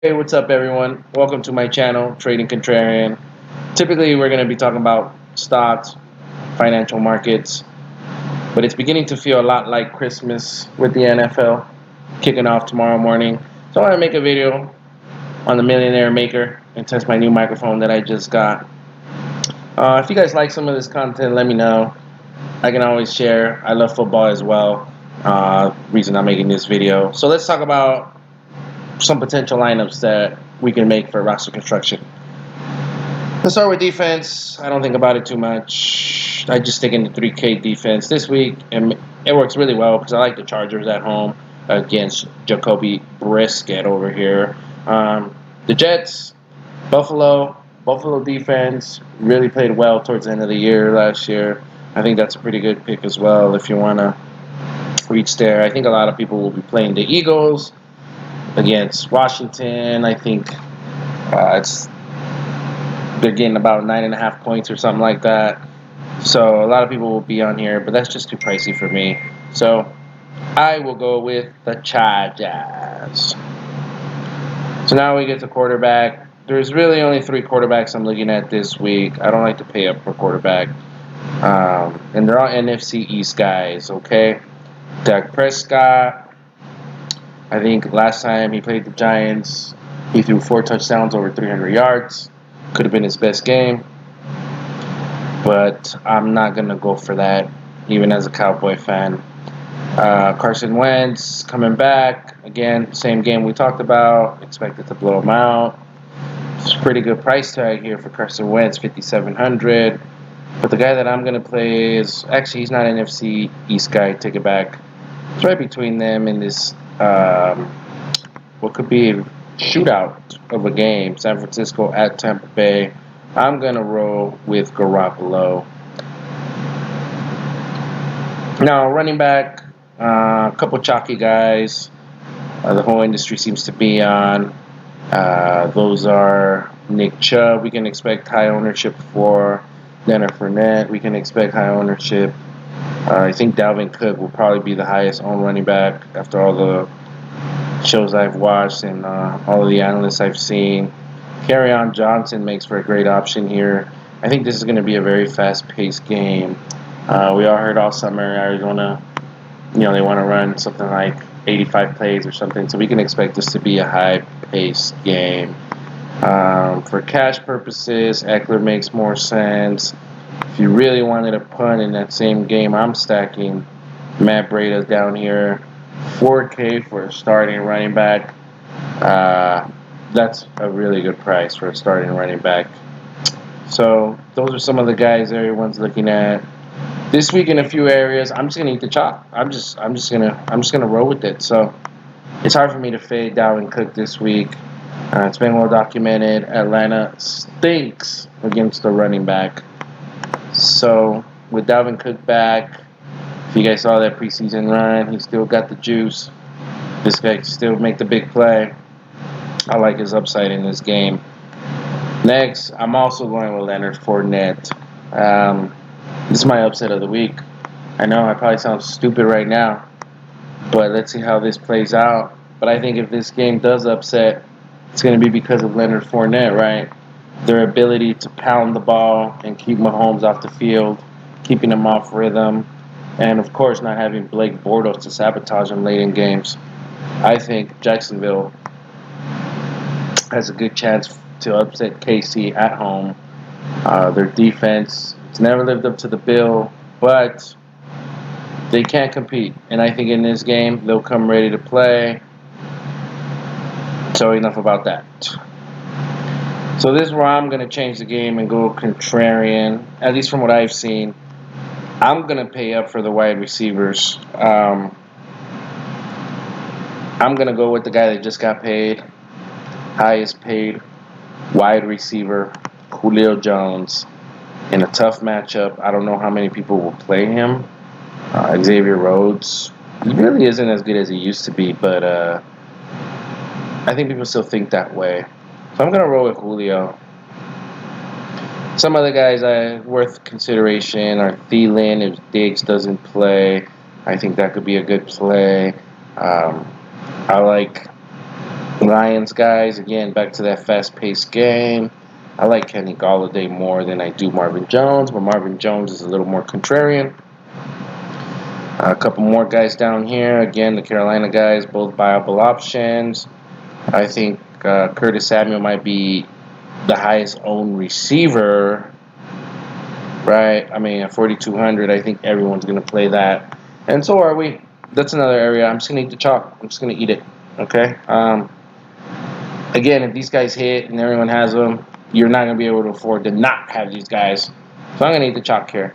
Hey, what's up, everyone? Welcome to my channel, Trading Contrarian. Typically, we're going to be talking about stocks, financial markets, but it's beginning to feel a lot like Christmas with the NFL kicking off tomorrow morning. So I want to make a video on the Millionaire Maker and test my new microphone that I just got. If you guys like some of this content, let me know. I can always share. I love football as well. Reason I'm making this video. So let's talk about some potential lineups that we can make for roster construction. Let's start with defense. I don't think about it too much. I just stick into 3K defense this week, and it works really well because I like the Chargers at home against Jacoby Brisket over here. The Jets, Buffalo defense really played well towards the end of the year last year. I think that's a pretty good pick as well if you want to reach there. I think a lot of people will be playing the Eagles against Washington. I think they're getting about 9.5 points or something like that. So a lot of people will be on here, but that's just too pricey for me. So I will go with the Chargers. So now we get to quarterback. There's really only 3 quarterbacks I'm looking at this week. I don't like to pay up for quarterback. And they're all NFC East guys, okay? Dak Prescott. I think last time he played the Giants, he threw 4 touchdowns over 300 yards. Could have been his best game. But I'm not going to go for that, even as a Cowboy fan. Carson Wentz coming back. Again, same game we talked about. Expected to blow him out. It's a pretty good price tag here for Carson Wentz, $5,700. But the guy that I'm going to play is, actually, he's not an NFC East guy. Take it back. It's right between them in this, what could be a shootout of a game. San Francisco at Tampa Bay. I'm going to roll with Garoppolo. Now, running back, a couple chalky guys the whole industry seems to be on. Those are Nick Chubb. We can expect high ownership for Leonard Fournette. We can expect high ownership. I think Dalvin Cook will probably be the highest owned running back after all the shows I've watched and all of the analysts I've seen. Kerryon Johnson makes for a great option here. I think this is going to be a very fast-paced game. We all heard all summer Arizona, they want to run something like 85 plays or something, so we can expect this to be a high-paced game. For cash purposes, Eckler makes more sense. If you really wanted a punt in that same game, I'm stacking Matt Breida down here. 4K for a starting running back. That's a really good price for a starting running back. So those are some of the guys everyone's looking at. This week in a few areas, I'm just gonna eat the chop. I'm just gonna roll with it. So it's hard for me to fade Dalvin Cook this week. It's been well documented. Atlanta stinks against the running back. So with Dalvin Cook back, if you guys saw that preseason run, he still got the juice. This guy can still make the big play. I like his upside in this game. Next, I'm also going with Leonard Fournette. This is my upset of the week. I know I probably sound stupid right now, but let's see how this plays out. But I think if this game does upset, it's going to be because of Leonard Fournette, right? Their ability to pound the ball and keep Mahomes off the field, keeping him off rhythm, and of course not having Blake Bortles to sabotage him late in games. I think Jacksonville has a good chance to upset KC at home. Their defense has never lived up to the bill, but they can't compete. And I think in this game, they'll come ready to play. So enough about that. So this is where I'm going to change the game and go contrarian, at least from what I've seen. I'm going to pay up for the wide receivers. I'm going to go with the guy that just got paid. Highest paid wide receiver, Julio Jones. In a tough matchup, I don't know how many people will play him. Xavier Rhodes, he really isn't as good as he used to be, but I think people still think that way. So I'm going to roll with Julio. Some other guys worth consideration are Thielen. If Diggs doesn't play, I think that could be a good play. I like Lions guys, again, back to that fast-paced game. I like Kenny Golladay more than I do Marvin Jones, but Marvin Jones is a little more contrarian. A couple more guys down here. Again, the Carolina guys, both viable options. I think Curtis Samuel might be the highest owned receiver, right? I mean, at 4,200, I think everyone's going to play that. And so are we. That's another area. I'm just going to eat the chalk. I'm just going to eat it, okay? Again, if these guys hit and everyone has them, you're not going to be able to afford to not have these guys. So I'm going to eat the chalk here.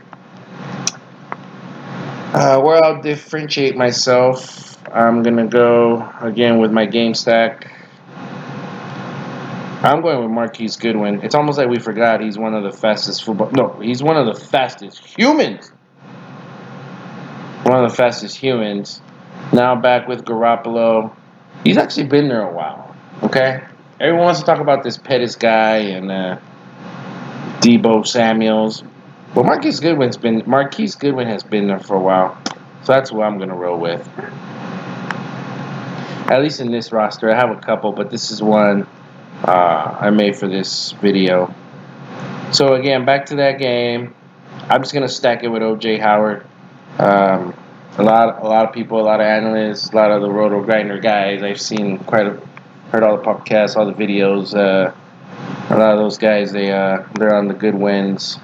Where I'll differentiate myself, I'm going to go, again, with my game stack. I'm going with Marquise Goodwin. It's almost like we forgot he's one of the fastest football... No, he's one of the fastest humans. One of the fastest humans. Now back with Garoppolo. He's actually been there a while, okay? Everyone wants to talk about this Pettis guy and Debo Samuels. Well, Marquise Goodwin has been there for a while. So that's who I'm going to roll with. At least in this roster. I have a couple, but this is one I made for this video. So again, back to that game. I'm just going to stack it with O.J. Howard. A lot of people, a lot of analysts, a lot of the Roto Grinder guys. I've seen heard all the podcasts, all the videos. A lot of those guys, they're on the good wins.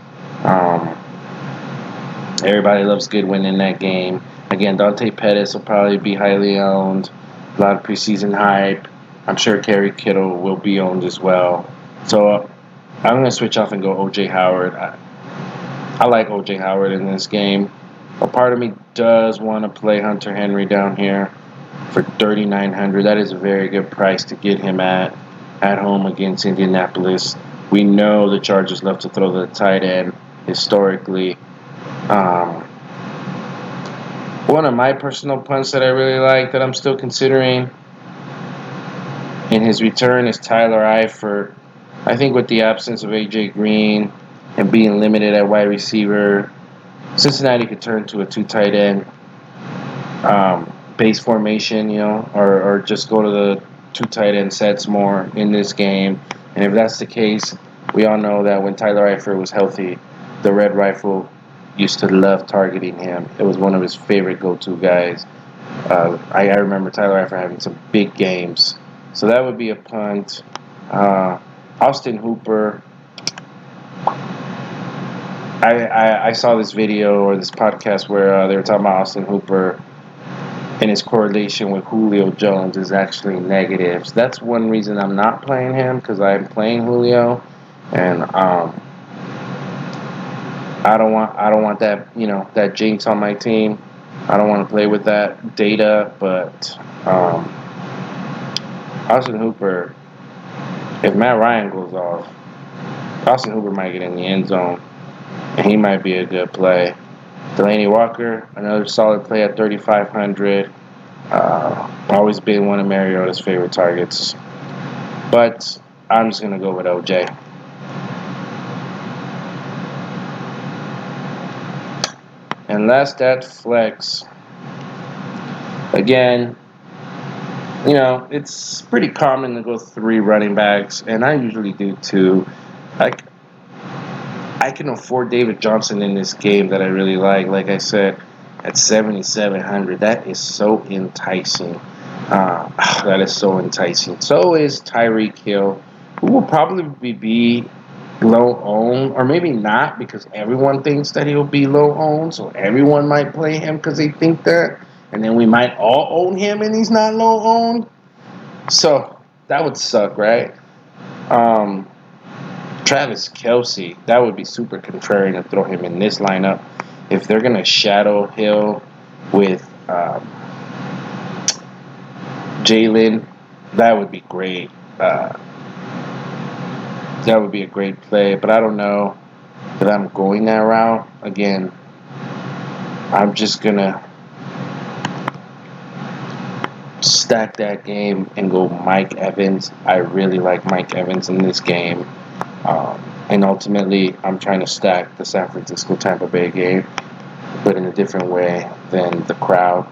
Everybody loves Goodwin in that game. Again, Dante Pettis will probably be highly owned. A lot of preseason hype. I'm sure Kerry Kittle will be owned as well. So I'm going to switch off and go O.J. Howard. I like O.J. Howard in this game. A part of me does want to play Hunter Henry down here for $3,900. That is a very good price to get him at home against Indianapolis. We know the Chargers love to throw the tight end historically. One of my personal punts that I really like that I'm still considering in his return is Tyler Eifert. I think with the absence of A.J. Green and being limited at wide receiver, Cincinnati could turn to a two tight end base formation, or just go to the two tight end sets more in this game. And if that's the case, we all know that when Tyler Eifert was healthy, the Red Rifle used to love targeting him. It was one of his favorite go-to guys. I remember Tyler Eifert having some big games. So that would be a punt. Austin Hooper. I saw this video or this podcast where they were talking about Austin Hooper and his correlation with Julio Jones is actually negative. So that's one reason I'm not playing him, because I'm playing Julio, and I don't want that that jinx on my team. I don't want to play with that data, but Austin Hooper, if Matt Ryan goes off, Austin Hooper might get in the end zone. And he might be a good play. Delaney Walker, another solid play at 3,500. Always been one of Mariota's favorite targets. But I'm just going to go with OJ. And last at flex. Again, it's pretty common to go 3 running backs. And I usually do too. I can afford David Johnson in this game that I really like. Like I said, at 7,700, that is so enticing. That is so enticing. So is Tyreek Hill, who will probably be low owned, or maybe not, because everyone thinks that he'll be low owned. So everyone might play him because they think that, and then we might all own him and he's not low owned. So that would suck, right? Travis Kelce, that would be super contrarian to throw him in this lineup. If they're going to shadow Hill with Jalen, that would be great. That would be a great play, but I don't know that I'm going that route. Again, I'm just going to stack that game and go Mike Evans. I really like Mike Evans in this game. And ultimately, I'm trying to stack the San Francisco-Tampa Bay game, but in a different way than the crowd.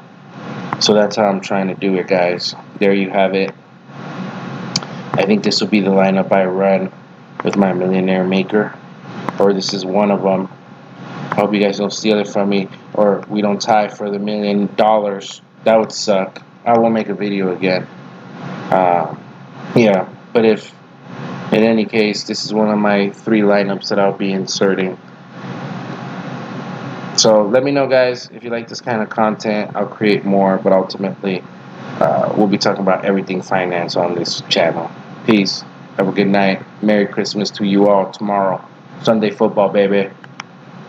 So that's how I'm trying to do it, guys. There you have it. I think this will be the lineup I run with my millionaire maker, or this is one of them. Hope you guys don't steal it from me, or we don't tie for the $1 million. That would suck. I won't make a video again. Yeah, but if in any case, this is one of my 3 lineups that I'll be inserting. So let me know, guys, if you like this kind of content. I'll create more, but ultimately, we'll be talking about everything finance on this channel. Peace. Have a good night. Merry Christmas to you all tomorrow. Sunday football, baby.